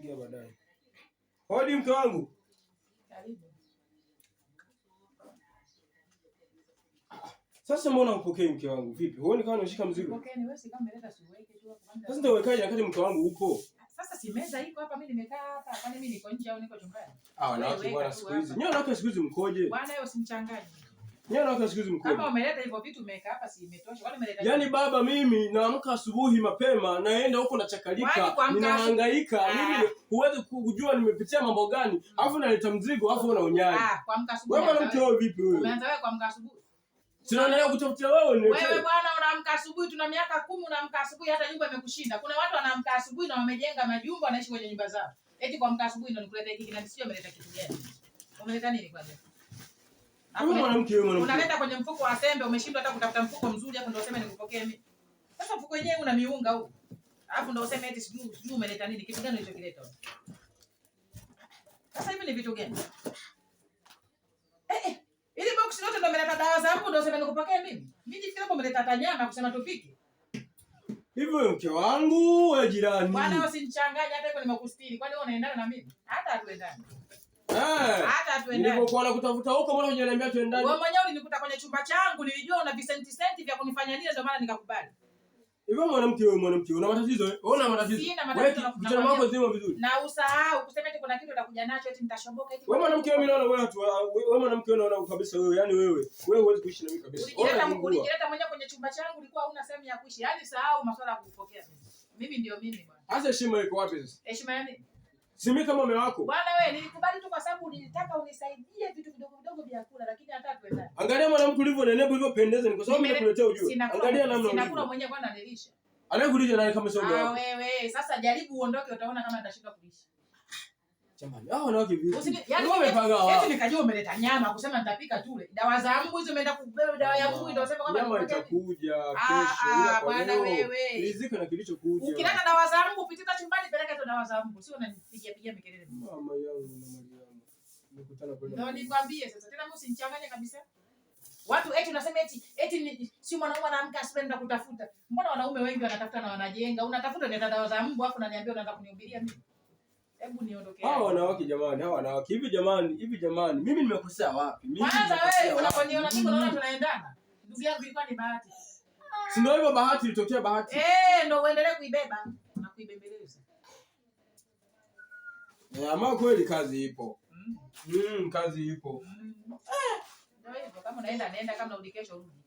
Baadaye. Hodi mke wangu. Karibu. Sasa mbona upokee mke wangu? Vipi? Huoni kama unashika mzigo? Upokee ni wewe, si kama umeleta siweke tu hapo. Sasa ndio wekaje wakati mke wangu upo? Sasa si meza iko hapa, mimi nimekaa hapa. Kwani mimi niko nje au niko chumbani? Wanawake bwana siku hizi. Nyoa wanawake siku hizi mkoje? Bwana wewe usimchanganye. Nyoa wanawake siku hizi mkoje? Kama umeleta hivyo vitu umeweka hapa si imetosha. Kwani umeleta? Yaani baba mimi naamka asubuhi mapema naenda huko na chakalika, ninahangaika. Mimi huwezi kujua nimepitia mambo gani. Alafu naleta mzigo, alafu unaonyanya. Kuamka asubuhi. Wewe mwanamke wewe vipi wewe? Umeanza wewe kuamka asubuhi. Sinaendelea kutafutia wewe ni. Wewe bwana unaamka asubuhi, tuna miaka 10 unaamka asubuhi hata nyumba imekushinda. Kuna watu wanaamka asubuhi na wamejenga majumba wanaishi kwenye nyumba zao. Eti kuamka asubuhi ndio nikuleta hiki na sio umeleta kitu gani? Umeleta nini kwanza? Wewe mwanamke wewe mwanamke. Unaleta kwenye mfuko wa sembe, umeshindwa hata kutafuta mfuko mzuri hapo ndio useme nikupokee mimi. Sasa mfuko wenyewe una miunga huu. Alafu ndio useme eti sijui umeleta nini? Kitu gani ulichokileta? Sasa hivi ni vitu gani? Ili box lote ndio umeleta dawa za mbu ndio useme nikupokee mimi. Mimi nifikiri hapo umeleta tanyama kusema tupike. Hivyo mke wangu wewe jirani. Bwana usinichanganye hata hivyo nimekustiri. Kwani wewe unaendana na mimi? Hata hatuendani. Hata tuendane. Nilipokuwa nakutafuta huko mbona hujaniambia tuendane? Wewe mwenyewe ulinikuta kwenye chumba changu, nilijua una visenti vya kunifanya nini ndio maana nikakubali. Hivyo mwanamke una matatizo wewe? Una matatizo. Sina matatizo. Kichwa mambo zima vizuri. Na usahau kusema eti kuna kitu utakuja nacho eti nitashoboka eti. Wewe mwanamke mimi naona wewe mwanamke unaona kabisa wewe, yani wewe huwezi kuishi na mimi kabisa. Ulijileta mwenyewe kwenye chumba changu ulikuwa huna sehemu ya kuishi. Yaani sahau masuala ya kupokea mimi. Mimi ndio mimi bwana. Sasa heshima iko wapi sasa? Heshima ya nini? Si mimi kama mume wako. Bwana wewe nilikubali tu kwa sababu ulitaka unisaidie vitu vidogo vidogo vya kula lakini hata tuendane. Angalia mwanamke ulivyo nenebu ulivyopendeza ni kwa sababu nimekuletea ujue. Angalia namna sinakula mwenyewe kwanza nilisha. Anayekulisha naye kama sio wewe. Wewe sasa jaribu uondoke utaona kama nitashinda kulisha. Jamani, hao wanawake vipi? Yaani wamepanga wao. Eti nikajua umeleta nyama kusema nitapika tule. Dawa za mbu hizo umeenda kubeba dawa ya mbu ndio useme kwamba nyama itakuja kesho. Bwana wewe. Riziki na kilichokuja. Ukileta dawa za mbu pitita chumbani peleka hizo dawa za mbu. Sio unanipigia mikelele. Mama yangu na Mariamu. Nimekutana kwenda. Ndio nikwambie sasa. Tena mimi usinichanganye kabisa. Watu eti unasema eti si mwanaume anaamka asipenda kutafuta. Mbona wanaume wengi wanatafuta na wanajenga? Unatafuta ndio dawa za mbu afu unaniambia unaanza kunihubiria mimi. Hebu niondokee. Hao wanawake jamani, hao wanawake. Hivi jamani. Mimi nimekosea wapi? Mimi kwanza wewe unaponiona mimi unaona tunaendana. Ndugu yangu ilikuwa ni bahati. Si ndio hivyo bahati ilitokea bahati. Ndio uendelee kuibeba na kuibembeleza. Ama kweli kazi ipo. Kazi ipo. Ndio hivyo kama unaenda nenda kama unarudi kesho rudi.